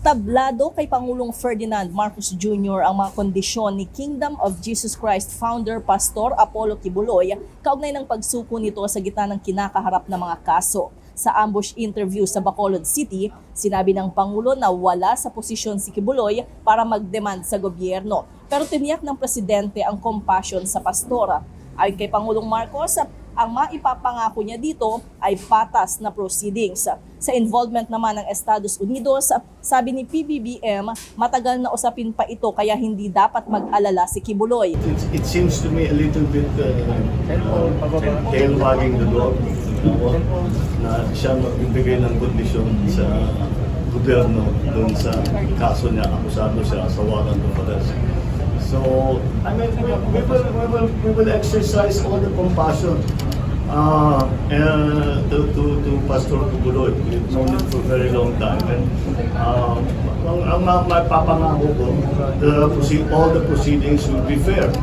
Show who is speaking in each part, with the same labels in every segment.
Speaker 1: Tablado kay Pangulong Ferdinand Marcos Jr. ang mga kondisyon ni Kingdom of Jesus Christ founder Pastor Apollo Kibuloy kaugnay ng pagsuko nito sa gitna ng kinakaharap na mga kaso. Sa ambush interview sa Bacolod City, sinabi ng Pangulo na wala sa posisyon si Kibuloy para mag-demand sa gobyerno. Pero tiniyak ng Presidente ang compassion sa pastora. Ayon kay Pangulong Marcos, ang maipapangako niya dito ay patas na proceedings. Sa involvement naman ng Estados Unidos, sabi ni PBBM, matagal na usapin pa ito kaya hindi dapat mag-alala si Kibuloy.
Speaker 2: It seems to me a little bit tail wagging the dog, na siya magbibigay ng kondisyon sa gobyerno doon sa kaso niya, akusado siya sa warrant of arrest. So, I mean, we will exercise all the compassion to Pastor Kibuloy. We've known him for a very long time. And ang mapapangako ko, all the proceedings will be fair.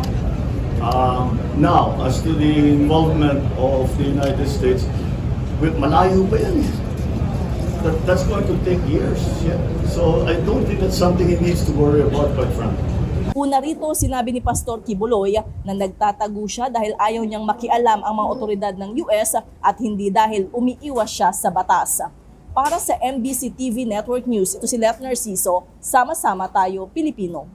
Speaker 2: Now, as to the involvement of the United States, malayo pa yan. That's going to take years. Yeah. So I don't think that's something he needs to worry about, quite frankly.
Speaker 1: Una rito, sinabi ni Pastor Kibuloy na nagtatago siya dahil ayaw niyang makialam ang mga otoridad ng US at hindi dahil umiiwas siya sa batas. Para sa MBC TV Network News, ito si Lef Narciso, sama-sama tayo Pilipino.